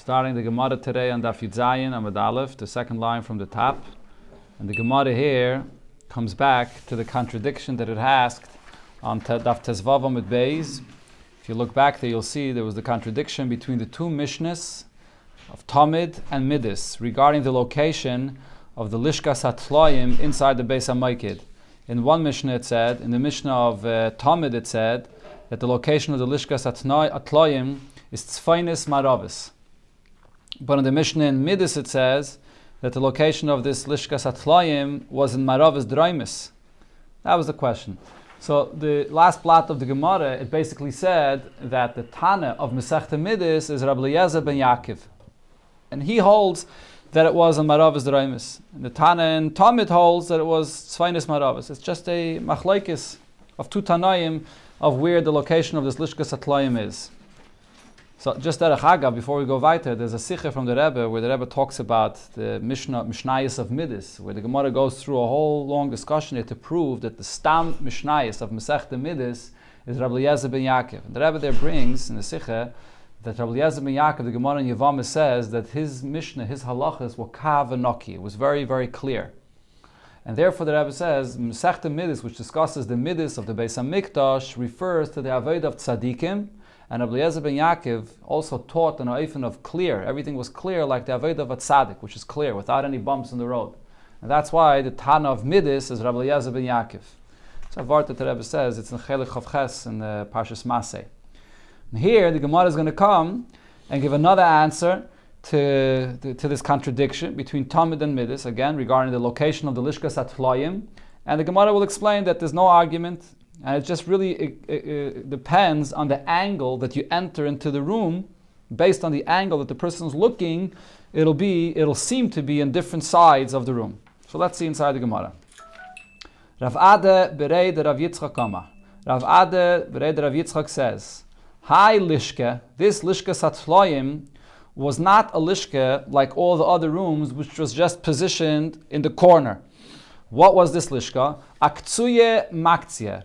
Starting the Gemara today on Daf Yud Zayin Amud Aleph, the second line from the top. And the Gemara here comes back to the contradiction that it asked on Daf Tezvav Amud Beis. If you look back there, you'll see there was the contradiction between the two Mishnahs of Tamid and Midas regarding the location of the Lishkas HaTloyim inside the Beis HaMaykid. In one Mishnah it said, in the Mishnah of Tamid it said, that the location of the Lishkas HaTloyim is Tzfainis Maravis. But in the Mishnah in Midas it says that the location of this Lishkas HaTloyim was in Maravis Draimis. That was the question. So the last plot of the Gemara, it basically said that the Tana of Masechta Midas is Rabbi Eliezer ben Yaakov. And he holds that it was in Maravis Draimis. And the Tana in Tamid holds that it was Tzfainis Maravis. It's just a machlaikis of two Tanaim of where the location of this Lishkas HaTloyim is. So just at a Chaga, before we go weiter, there's a Sikha from the Rebbe where the Rebbe talks about the Mishnayos of Midas, where the Gemara goes through a whole long discussion here to prove that the Stam Mishnayos of Masechta Midas is Rabbi Eliezer ben Yaakov. And the Rebbe there brings in the Sikha that Rabbi Eliezer ben Yaakov, the Gemara in Yoma says that his Mishnah, his halachas were kav and noki. It was very, very clear. And therefore the Rebbe says, Masechta Midas, which discusses the Midas of the Beis HaMikdash, refers to the Avodah of Tzadikim. And Rabbi Eliezer ben Yaakov also taught an oifen of clear. Everything was clear like the Avodah of a Tzaddik, which is clear, without any bumps in the road. And that's why the Tana of Midas is Rabbi Eliezer ben Yaakov. So a word that the Rebbe says, it's in Chelik Chavches in the Parshas Maseh. And here the Gemara is going to come and give another answer to this contradiction between Tamid and Midas, again regarding the location of the Lishkas HaTloyim. And the Gemara will explain that there's no argument. And it just really depends on the angle that you enter into the room. Based on the angle that the person is looking, it'll seem to be in different sides of the room. So let's see inside the Gemara. Rav Ade berei de Rav Yitzchak Kama. Rav Ade berei de Rav Yitzchak says, Hi Lishke, this Lishka Satloyim was not a Lishke like all the other rooms, which was just positioned in the corner. What was this Lishka? Aktsuye Maktsiye.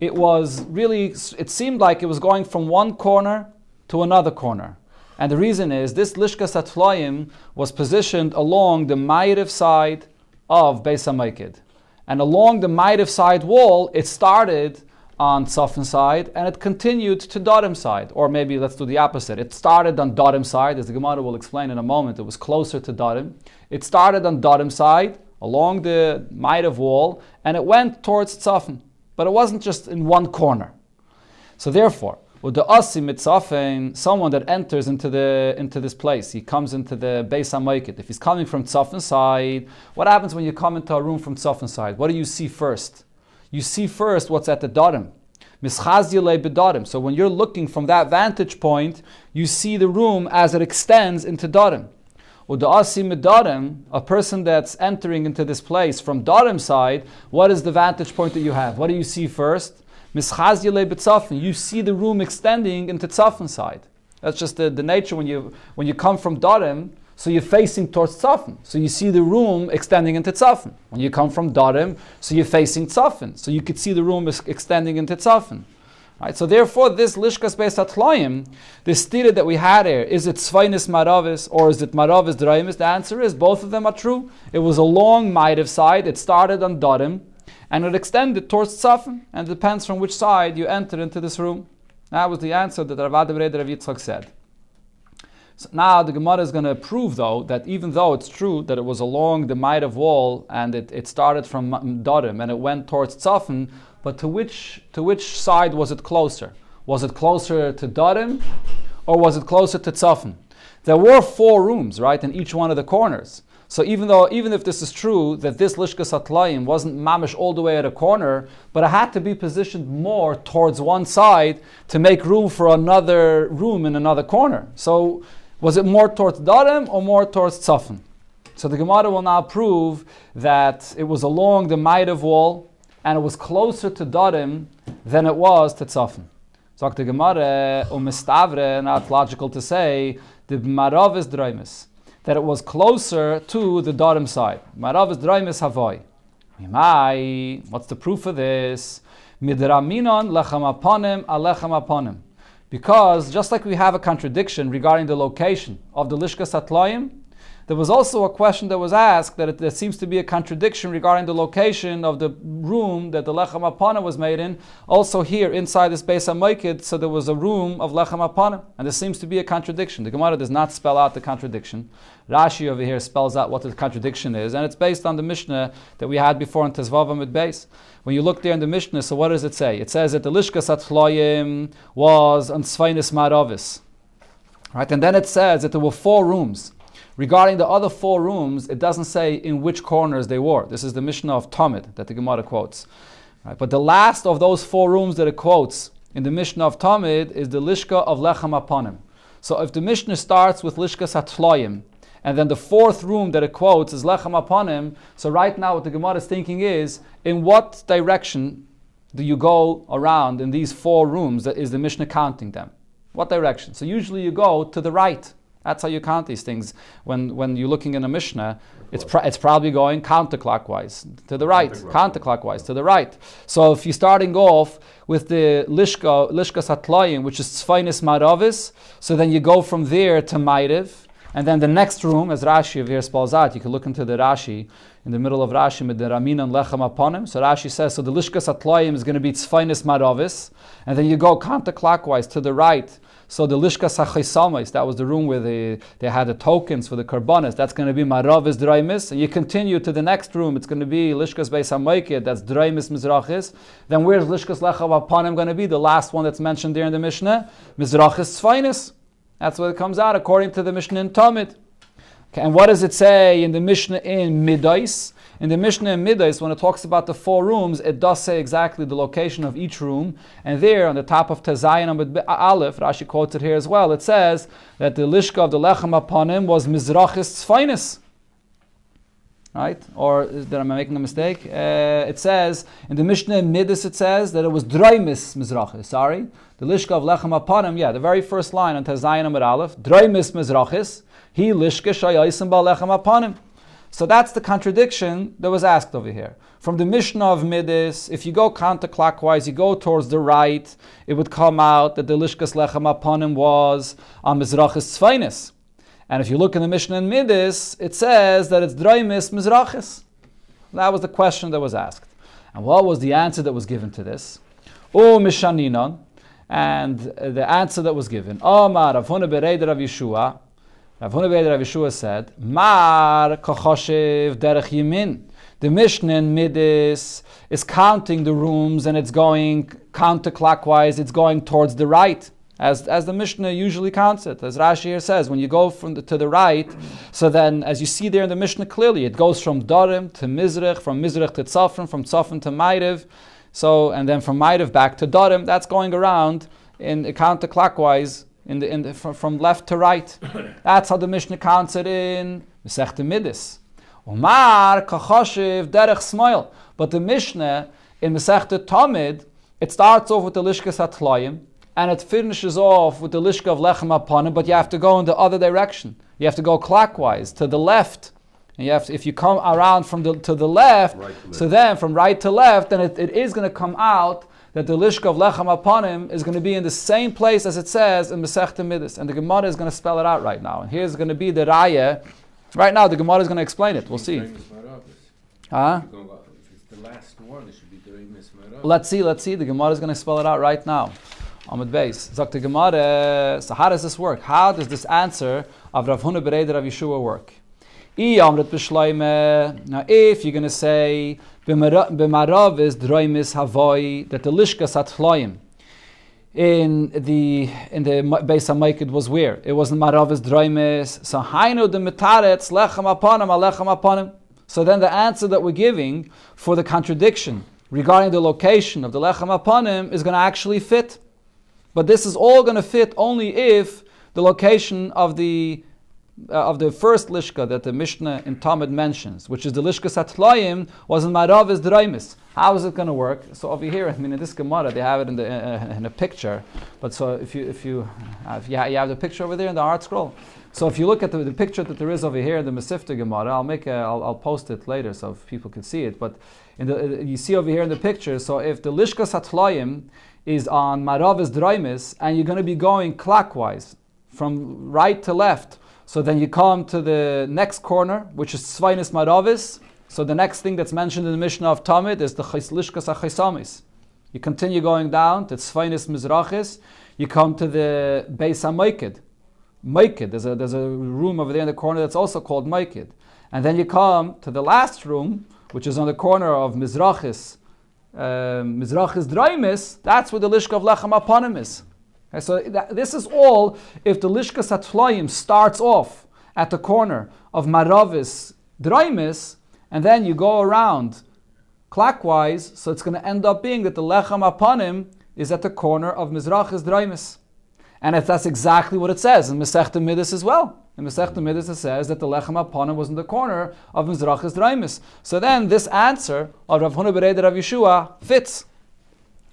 It seemed like it was going from one corner to another corner. And the reason is, this Lishkas HaTloyim was positioned along the Ma'ariv side of Beis HaMaykid. And along the Ma'ariv side wall, it started on Tzafin side, and it continued to Darim side. Or maybe let's do the opposite. It started on Darim side, as the Gemara will explain in a moment. It was closer to Darim. It started on Darim side, along the Ma'ariv wall, and it went towards Tzafin. But it wasn't just in one corner. So therefore, with the Asi Mitzafin, someone that enters into this place, he comes into the Beis HaMaykid. If he's coming from Tzafin side, what happens when you come into a room from Tzafin side? What do you see first? You see first what's at the Darim. Mischazile bedarim. So when you're looking from that vantage point, you see the room as it extends into Darim. With the Asi Medarim, a person that's entering into this place from Darim side, what is the vantage point that you have? What do you see first? Mischazile betzafin. You see the room extending into Tzafin side. That's just the nature when you come from Darim, so you're facing towards Tzafin. So you see the room extending into Tzafin. When you come from Darim, so you're facing Tzafin. So you could see the room extending into Tzafin. Right, so therefore, this Lishkas Beis HaTloyim, this stira that we had here, is it Tzfainis Maravis or is it Maravis Draimis? The answer is both of them are true. It was a long Ma'ariv side. It started on Darim and it extended towards Tzafin, and it depends from which side you enter into this room. That was the answer that Rav Ade berei de Rav Yitzchak said. So now the Gemara is going to prove, though, that even though it's true that it was along the Ma'ariv wall and it started from Darim and it went towards Tzafin, but to which side was it closer? Was it closer to Darim or was it closer to Tzafin? There were 4 rooms, right, in each one of the corners. So even if this is true, that this Lishkas HaTloyim wasn't mamish all the way at a corner, but it had to be positioned more towards one side to make room for another room in another corner. So was it more towards Darim or more towards Tzafin? So the Gemara will now prove that it was along the Ma'ariv wall, and it was closer to Darim than it was to Tzafin. So the Gemara, umistavre, now it's logical to say, the Maravis Draimis, that it was closer to the Darim side. Maravis Draimis Havoi. What's the proof of this? Midraminon lechem aponim alechem aponim. Because just like we have a contradiction regarding the location of the Lishkas Hatloim, there was also a question that was asked that there seems to be a contradiction regarding the location of the room that the Lechem Apanim was made in. Also here, inside this Beis HaMoiked, so there was a room of Lechem Apanim. And there seems to be a contradiction. The Gemara does not spell out the contradiction. Rashi over here spells out what the contradiction is. And it's based on the Mishnah that we had before in Tezvav Amud Beis. When you look there in the Mishnah, so what does it say? It says that the Lishkas Hatloim was on Tzvainis Maravis. Right? And then it says that there were 4 rooms. Regarding the other 4 rooms, it doesn't say in which corners they were. This is the Mishnah of Tamid that the Gemara quotes. Right? But the last of those 4 rooms that it quotes in the Mishnah of Tamid is the Lishka of Lechem Apanim. So if the Mishnah starts with Lishkas Hatloim, and then the 4th room that it quotes is Lechem Apanim, so right now what the Gemara is thinking is, in what direction do you go around in these 4 rooms? That is the Mishnah counting them. What direction? So usually you go to the right. That's how you count these things. When you're looking in a Mishnah, it's probably going counterclockwise to the right, counterclockwise to the right. So if you're starting off with the Lishkas Hatloim, which is Tzvainis Maravis, so then you go from there to Ma'ariv, and then the next room, as Rashi over here spells out, you can look into the Rashi, in the middle of Rashi, with the Ramin and Lechem Apanim. So Rashi says, so the Lishkas Hatloim is going to be Tzvainis Maravis, and then you go counterclockwise to the right. So the Lishkas HaChisamais, that was the room where they had the tokens for the Karbanis, that's going to be Maravis Draimis. And you continue to the next room, it's going to be Lishkas Beis HaMoiked, that's Draimis Mizrachis. Then where's Lishkas Lechem Apanim going to be? The last one that's mentioned there in the Mishnah, Mizrachis Tzvainis. That's what it comes out according to the Mishnah in Tamid. Okay, and what does it say in the Mishnah in Midais? In the Mishnah in Midais, when it talks about the 4 rooms, it does say exactly the location of each room. And there, on the top of Tezayin Amud Aleph, Rashi quotes it here as well, it says that the Lishka of the Lechem Apanim was Mizrachis Tzvainis. Right? Or am I making a mistake? It says, in the Mishnah in Midais, it says that it was Draimis Mizrachis. Sorry. The Lishka of Lechem Apanim, the very first line on Tezayin Amud Aleph, Draimis Mizrachis, he Lishka Shayaisim Ba Lechem Apanim. So that's the contradiction that was asked over here. From the Mishnah of Midis, if you go counterclockwise, you go towards the right, it would come out that the Lishkas Lechem Apanim was on Mizrachis Tzvainis. And if you look in the Mishnah in Midis, it says that it's Draimis Mizrachis. That was the question that was asked. And what was the answer that was given to this? Mishaninon. And the answer that was given, Omar Rav Huna Bereid Rav Yeshua. Rav Huna Bereid Rav Yeshua said, Mar Kochoshev Derech Yemin. The Mishnah in Midis is counting the rooms and it's going counterclockwise, it's going towards the right, as the Mishnah usually counts it. As Rashi here says, when you go to the right, so then as you see there in the Mishnah clearly, it goes from Dorim to Mizrach, from Mizrach to Tzafran, from Tzafran to Ma'ariv, so and then from Ma'ariv back to Dorim. That's going around in counterclockwise from left to right. That's how the Mishnah counts it in Masechta Midis. Umar kachoshev derech smoil. But the Mishnah in Masechta Tamid, it starts off with the Lishkas Hatloim and it finishes off with the Lishka of Lechem Apanim, but you have to go in the other direction. You have to go clockwise to the left. And you have to, if you come around to the left, so then from right to left, then it is going to come out that the Lishka of Lechem Apanim is going to be in the same place as it says in Masechta Midis. And the Gemara is going to spell it out right now. And here's going to be the Raya. Right now, the Gemara is going to explain it. We'll see. If it's the last one, it should be the Remis Marav. Let's see. The Gemara is going to spell it out right now. Amud Beis. Zok the Gemara. So how does this work? How does this answer of Rav Huna Bereid Rav Yeshua work? Now, if you're going to say b'marav is droimis havoi, that the lishkas hatloim in the Beis HaMoiked was where it wasn't marav is droimis. So hainu the mitaretz lechem apanim alechem apanim. So then the answer that we're giving for the contradiction regarding the location of the lechem apanim is going to actually fit. But this is all going to fit only if the location of the first lishka that the Mishnah in Talmud mentions, which is the lishkas hatloim, was in marav is draimis. How is it going to work? So over here, in this Gemara, they have it in a picture. But so if you have the picture over there in the art scroll. So if you look at the picture that there is over here in the Masifta Gemara, I'll post it later so if people can see it. But you see over here in the picture. So if the Lishkas Hatloyim is on Maravis Draimis, and you're going to be going clockwise from right to left, so then you come to the next corner, which is Tzvainis Maravis. So the next thing that's mentioned in the Mishnah of Tamid is the Lishkas HaChaisamis. You continue going down to Tzvainis Mizrachis. You come to the Beis HaMoikid. Moikid, there's a room over there in the corner that's also called Moikid. And then you come to the last room, which is on the corner of Mizrachis Draimis. That's where the Lishka of Lechem Aponim is. Okay, so this is all if the Lishkas Hatloyim starts off at the corner of Maravis Draimis, and then you go around clockwise, so it's going to end up being that the Lechem Aponim is at the corner of Mizrachis Draimis. And that's exactly what it says in Masechta Midas as well. In Masechta Midas it says that the Lechem Aponim was in the corner of Mizrachis Draimis. So then this answer of Rav Huna Bereder Rav Yeshua fits.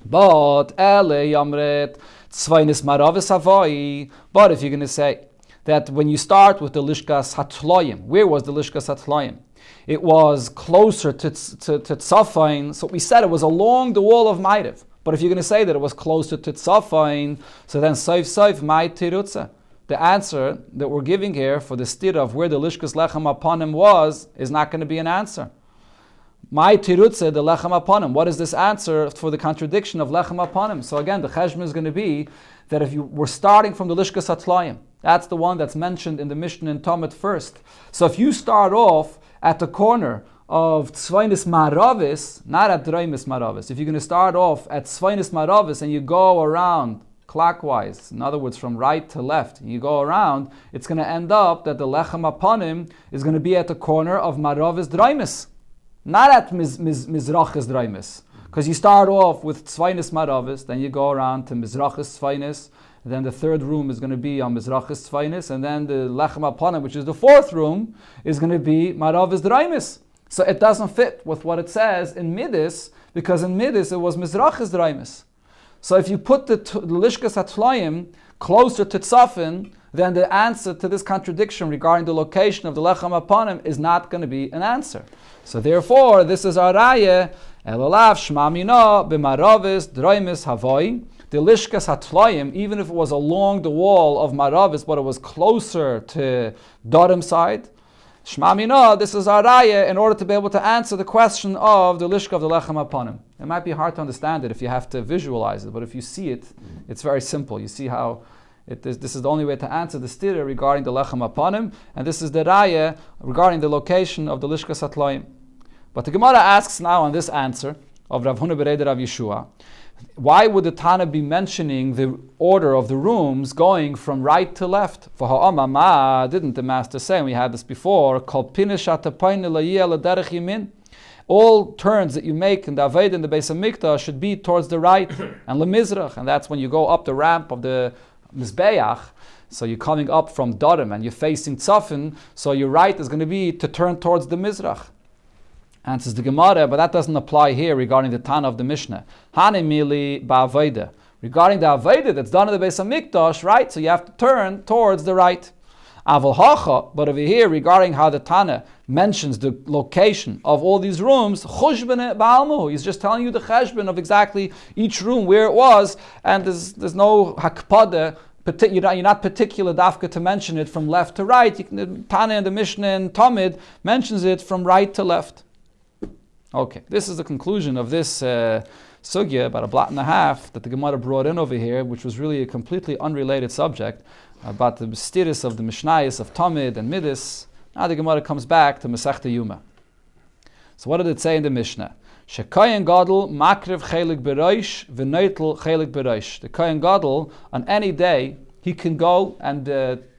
But Ele Yamret Tzvainis Maravis Havai. But if you're going to say that when you start with the Lishkas Hatloyim, where was the Lishkas Hatloyim? It was closer to Tzafain. So we said it was along the wall of Ma'ariv. But if you're going to say that it was closer to Tzafain, so then Saif Mai Tirutza. The answer that we're giving here for the stira of where the Lishkas Lechem Aponim was is not going to be an answer. Mai Tirutza, the Lechem Aponim. What is this answer for the contradiction of Lechem Aponim? So again, the cheshbon is going to be that if you were starting from the Lishkas Hatloyim, that's the one that's mentioned in the Mishnah in Talmud first. So if you start off at the corner of Tzvainis Maravis, not at Draimis Maravis. If you're going to start off at Tzvainis Maravis and you go around clockwise, in other words, from right to left, and you go around, it's going to end up that the Lechem Aponim is going to be at the corner of Maravis Draimis, not at Mizrachis Draimis. Because you start off with Tzvainis Maravis, then you go around to Mizrachis Tzvainis, and then the third room is going to be on Mizrachis Tzvainis, and then the Lechem Aponim, which is the fourth room, is going to be Maravis Draimis. So it doesn't fit with what it says in Midas, because in Midas it was Mizrachis Draimis. So if you put the Lishkas Hatloyim closer to Tzafin, then the answer to this contradiction regarding the location of the Lechem Aponim is not going to be an answer. So therefore, this is our raya, Elolav Shma Mina b'Maravis Draimis Havoi. The Lishkas Hatloyim, even if it was along the wall of Maravis, but it was closer to Dorim side, Shma Mina, this is our raya in order to be able to answer the question of the Lishka of the Lechem Aponim. It might be hard to understand it if you have to visualize it, but if you see it, it's very simple. You see how this is the only way to answer the stira regarding the Lechem Aponim, and this is the raya regarding the location of the Lishkas Hatloyim. But the Gemara asks now on this answer of Rav Huna Bereder Rav Yeshua, why would the Tana be mentioning the order of the rooms going from right to left? For ha'ama ma, didn't the Master say, and we had this before, kol pinish atapayin l'yeh l'derech yimin. All turns that you make in the Aved and the Beis HaMikdash should be towards the right and lemizrach, and that's when you go up the ramp of the Mizbeach. So you're coming up from Dorim and you're facing Tzafin, so your right is going to be to turn towards the Mizrach. Answers the Gemara, but that doesn't apply here regarding the Tana of the Mishnah. Hani mili ba'avoda. Regarding the Avodah that's done in the Beis HaMikdash, right? So you have to turn towards the right. Aval hacha, but over here regarding how the Tana mentions the location of all these rooms, chushbene ba'almu. He's just telling you the cheshbon of exactly each room where it was, and there's no hakpada. You're not particular dafka to mention it from left to right. The Tana and the Mishnah and Talmud mentions it from right to left. Okay, this is the conclusion of this sugya, about a blot and a half, that the Gemara brought in over here, which was really a completely unrelated subject, about the mysteries of the Mishnayos of Talmud and Midas. Now the Gemara comes back to Masechta Yoma. So what did it say in the Mishnah? Shekayin Gadol makriv chelik bereish v'neitel chelik bereish. The Kayin Gadol, on any day, he can go and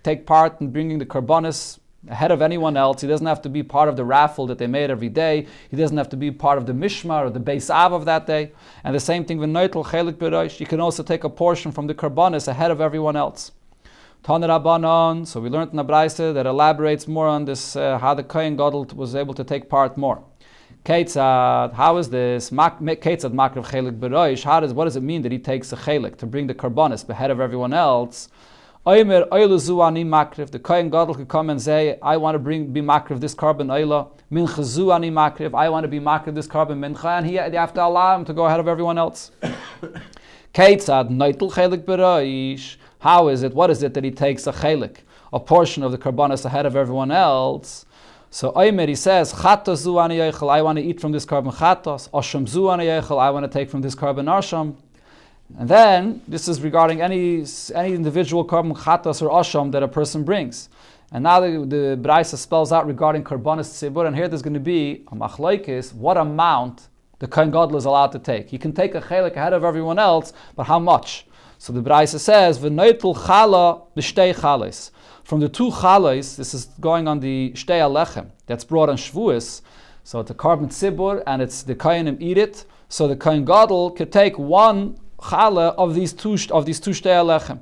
take part in bringing the karbonis ahead of anyone else. He doesn't have to be part of the raffle that they made every day. He doesn't have to be part of the mishmar or the beis av of that day. And the same thing with noitel chelik bereish. You can also take a portion from the karbanis ahead of everyone else. Tana Rabbanon. So we learned in the Braisa that elaborates more on this, how the Kohen Gadol was able to take part more. Keitzad, how is this? Keitzad makriv chelik bereish. What does it mean that he takes a chelik to bring the karbanis ahead of everyone else? Oimer oila zu ani makriv. The Kohen Gadol could come and say, I want to be makriv this carbon oila. Mincha zu ani makriv. I want to be makriv this carbon mincha. And they have to allow him to go ahead of everyone else. Keitzad noitel chelik bereish. How is it? What is it that he takes a chelik, a portion of the karbanos ahead of everyone else? So Oimer, he says, Chatos zu ani yechel. I want to eat from this carbon chatos. Osham zu ani yechel. I want to take from this carbon arsham. And then, this is regarding any individual carbon chatas or asham that a person brings. And now the Braisa spells out regarding karbanis tzibur, and here there's going to be a machlokes, what amount the Kohen Gadol is allowed to take. He can take a chelik ahead of everyone else, but how much? So the Braisa says, v'noitel chala b'shtei chales. From the two chales, this is going on the shtei alechem, that's brought on Shavuos, so it's a carbon tzibur, and it's the Kohenim eat it, so the Kohen Gadol could take one chala of these two shtei alechem.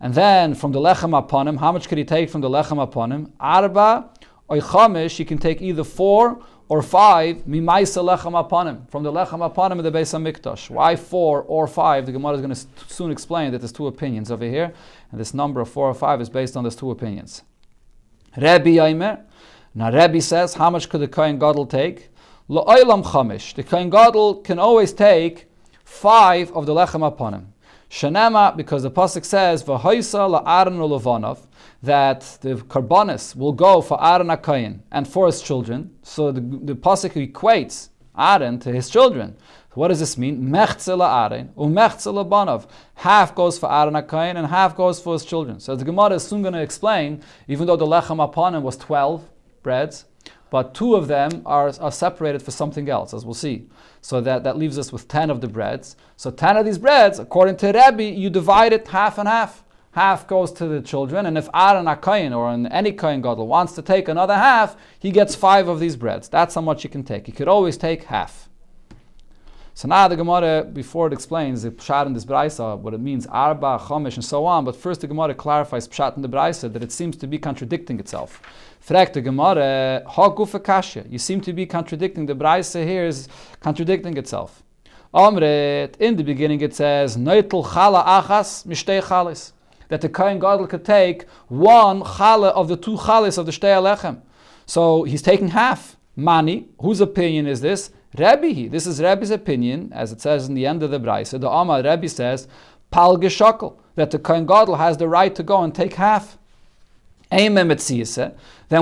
And then from the lechem upon him, how much could he take from the lechem upon him? Arba or chamish, he can take either 4 or 5 mimaisa lechem upon him, from the lechem upon him in the Beis HaMikdash. Why 4 or 5? The Gemara is going to soon explain that there's two opinions over here, and this number of 4 or 5 is based on those two opinions. Rebbe Yomer, now Rebbe says, how much could the Kohen Gadol take? Lo'olam chamish, the Kohen Gadol can always take 5 of the lechem upon him. Shenema, because the pasuk says v'hoisa la'aron u'levanov, that the karbanis will go for Aaron HaKohen and for his children. So the pasuk equates Aaron to his children. What does this mean? Mechze la'aron u'mechze lebanov. Half goes for Aaron HaKohen and half goes for his children. So the Gemara is soon going to explain, even though the lechem upon him was 12 breads, but 2 of them are separated for something else, as we'll see. So that leaves us with 10 of the breads. So 10 of these breads, according to Rebbe, you divide it half and half. Half goes to the children, and if Aaron HaKohen or any Kohen Gadol wants to take another half, he gets 5 of these breads. That's how much you can take. You could always take half. So now the Gemara, before it explains the pshat in this Braisa, what it means, Arba, Chomesh, and so on, but first the Gemara clarifies pshat in the Braisa, that it seems to be contradicting itself. Fragt the Gemara, Ha gufa kasha. You seem to be contradicting. The Braisa here is contradicting itself. Amret, in the beginning it says, Noitel chala achas mishtei chalis. That the Kohen Gadol could take 1 chala of the 2 chalis of the shtei alechem. So he's taking half. Mani, whose opinion is this? Rebbe. This is Rebbe's opinion, as it says in the end of the Braisa. The Amar Rebbe says, Pal geshakel, that the Kohen Gadol has the right to go and take half. Then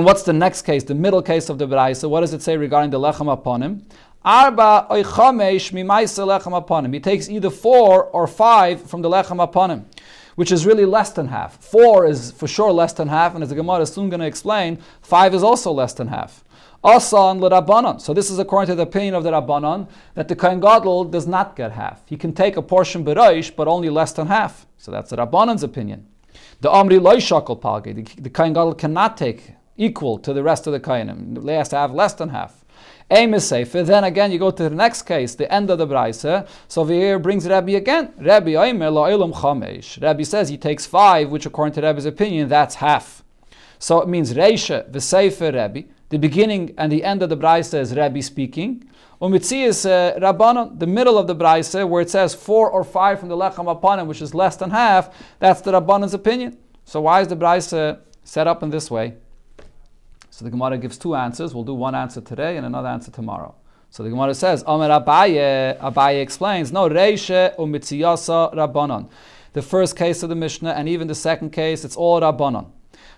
what's the next case, the middle case of the Braisa? What does it say regarding the lechem upon him? Arba oy chamesh mimaisa lechem upon him. He takes either 4 or 5 from the lechem upon him, which is really less than half. 4 is for sure less than half, and as the Gemara is soon going to explain, 5 is also less than half. Asan l'Rabbanan. So this is according to the opinion of the Rabbanan, that the Kohen Gadol does not get half. He can take a portion bereish, but only less than half. So that's the Rabbanan's opinion. The Amri loy shakel palge. The Kohen Gadol cannot take equal to the rest of the Kohenim. He has to have less than half. Aim is safer. Then again, you go to the next case, the end of the Braisa. So over here brings Rabbi again. Rabbi Oimer lo'olam chamesh. Rabbi says he takes 5, which according to Rabbi's opinion, that's half. So it means Reisha v'sefer Rabbi. The beginning and the end of the Braisa is Rabbi speaking. Umitzias Rabbanon, the middle of the Braisa, where it says 4 or 5 from the lechem upon him, which is less than half, that's the Rabbanon's opinion. So why is the Braisa set up in this way? So the Gemara gives 2 answers. We'll do one answer today and another answer tomorrow. So the Gemara says, Omer Abaye explains, no, Reisha umitziyasa Rabbanon. The first case of the Mishnah and even the second case, it's all Rabbanon.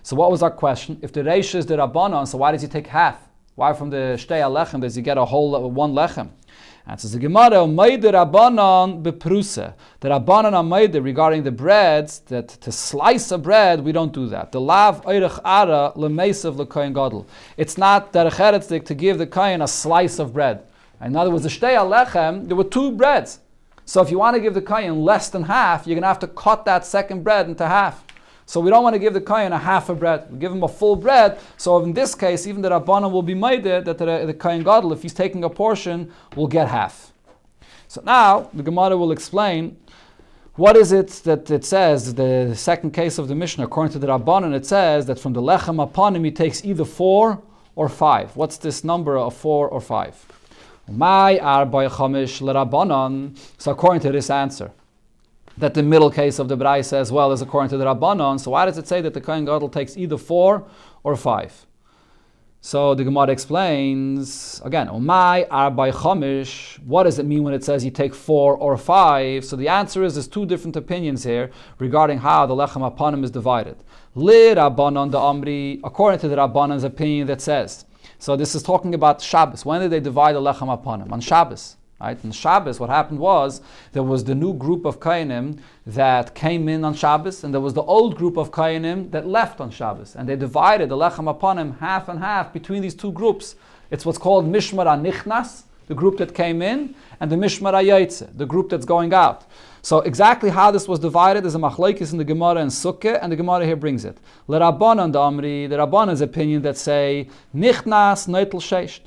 So what was our question? If the Reisha is the Rabbanon, so why does he take half? Why from the Shtei Alechem does he get a whole 1 lechem? Answers the Gemara, Umayde Rabbanon bepruse. The Rabbanon Umayde regarding the breads, that to slice a bread, we don't do that. The lav oirech ara lemeisav lekohen gadol. It's not derech eretzik to give the kohen a slice of bread. In other words, the Shtei Alechem, there were 2 breads. So if you want to give the kohen less than half, you're going to have to cut that second bread into half. So we don't want to give the kohen a half a bread. We give him a full bread. So in this case, even the Rabbanan will be made that the kohen gadol, if he's taking a portion, will get half. So now the Gemara will explain what is it that it says, the second case of the Mishnah, according to the Rabbanan, it says that from the lechem upon him he takes either 4 or 5. What's this number of 4 or 5? My arba chamish l'Rabbanan. So according to this answer, that the middle case of the Braisa as well is according to the Rabbanon. So why does it say that the Kohen Gadol takes either 4 or 5? So the Gemara explains, again, Omai Arbay Chomish, what does it mean when it says you take 4 or 5? So the answer is there's 2 different opinions here regarding how the Lechem Apanim is divided. Li Rabbanon da Amri, according to the Rabbanon's opinion that says, so this is talking about Shabbos. When did they divide the Lechem Apanim? On Shabbos. Right? In Shabbos, what happened was there was the new group of Kohanim that came in on Shabbos, and there was the old group of Kohanim that left on Shabbos, and they divided the Lechem Apanim half and half between these 2 groups. It's what's called Mishmar HaNichnas, the group that came in, and the Mishmar HaYotze, the group that's going out. So exactly how this was divided is a machlokes in the Gemara and Sukkah, and the Gemara here brings it. L'Rabbanan d'Amri, the Rabbanan's opinion that say Nichnas Neitel Sheish,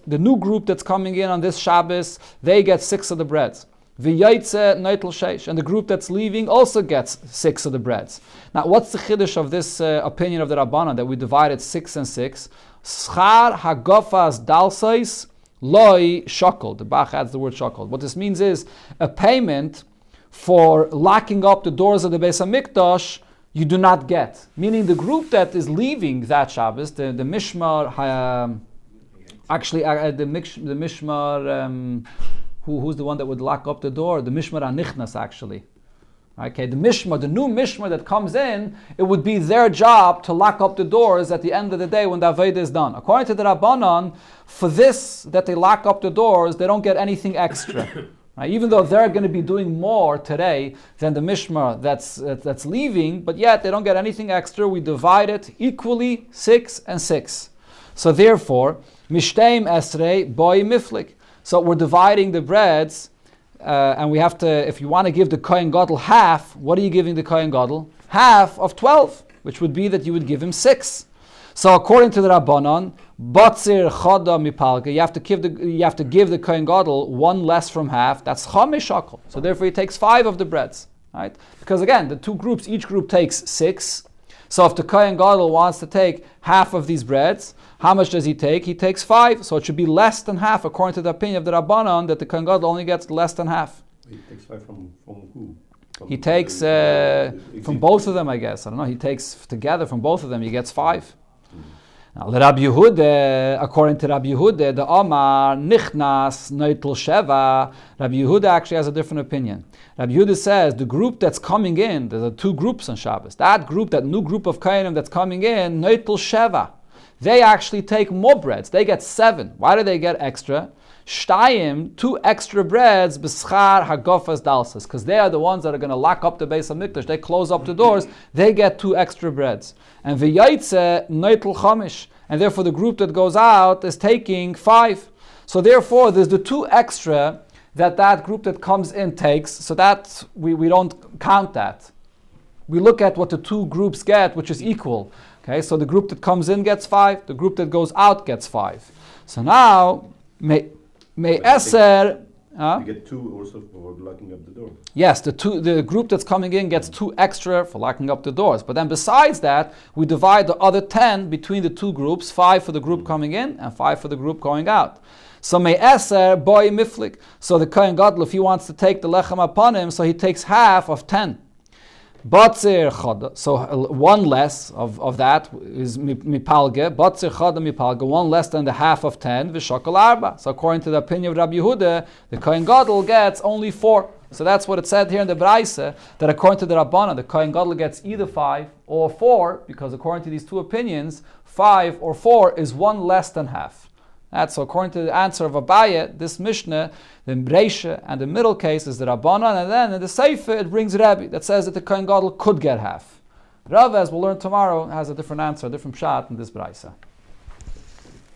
the new group that's coming in on this Shabbos, they get 6 of the breads. V'Yotze Neitel Sheish, and the group that's leaving also gets 6 of the breads. Now, what's the chiddush of this opinion of the Rabbanan that we divided 6 and 6? Schar Hagofas Dalsais Loi Shokol. The Bach adds the word Shokol. What this means is a payment for locking up the doors of the Beis HaMikdash you do not get. Meaning the group that is leaving that Shabbos, the Mishmar, the Mishmar, who's the one that would lock up the door? The Mishmar HaNichnas actually. Okay, the Mishmar, the new Mishmar that comes in, it would be their job to lock up the doors at the end of the day when the Aveda is done. According to the Rabbanon, for this, that they lock up the doors, they don't get anything extra. Right? Even though they're going to be doing more today than the Mishmar that's leaving, but yet they don't get anything extra. We divide it equally, 6 and 6. So therefore, Mishteim Esrei Boi Miflik. So we're dividing the breads, and we have to, if you want to give the Kohen Gadol half, what are you giving the Kohen Gadol? Half of 12, which would be that you would give him 6. So according to the Rabbanon, Batzir Choda Mipalga, you have to give the Kohen Gadol 1 less from half. That's Chamesh Shekel. So therefore he takes 5 of the breads, right? Because again, the 2 groups, each group takes 6. So if the Kohen Gadol wants to take half of these breads, how much does he take? He takes 5. So it should be less than half, according to the opinion of the Rabbanon, that the Kohen Gadol only gets less than half. He takes 5 from who? He takes from both of them, I guess. I don't know. He takes together from both of them. He gets 5. Now, Rabbi Yehuda, according to Rabbi Yehuda, the Omar Nichnas Neitel Sheva. Rabbi Yehuda actually has a different opinion. Rabbi Yehuda says the group that's coming in, there are 2 groups on Shabbos. That group, that new group of Kohanim that's coming in, Neitel Sheva, they actually take more breads. They get 7. Why do they get extra? Shtayim, 2 extra breads, b'schar hagofas dalsas, because they are the ones that are going to lock up the Beis HaMikdash. They close up the doors. They get 2 extra breads. And v'yaitze neitel chamish, and therefore the group that goes out is taking 5. So therefore, there's the 2 extra that group that comes in takes. So that we don't count that. We look at what the 2 groups get, which is equal. Okay, so the group that comes in gets 5. The group that goes out gets 5. So now, may Eser. You get 2 also for locking up the door. Yes, the group that's coming in gets 2 extra for locking up the doors. But then besides that, we divide the other 10 between the 2 groups, 5 for the group coming in and 5 for the group going out. So may Eser boy miflik. So the Kohen Gadol, if he wants to take the lechem upon him, so he takes half of 10. Batzir chada, so 1 less of that is mipalge. Batzir chada mipalge, 1 less than the half of 10. V'shakal arba. So according to the opinion of Rabbi Yehuda, the Kohen Gadol gets only 4. So that's what it said here in the Braisa, that according to the Rabbana, the Kohen Gadol gets either 5 or 4, because according to these 2 opinions, 5 or 4 is 1 less than half. That's so according to the answer of Abaye, this Mishnah, the Reisha and the middle case is the Rabbanan, and then in the Sefer it brings Rebbe that says that the Kohen Gadol could get half. Rav, as we'll learn tomorrow, has a different answer, a different pshat in this Braisa.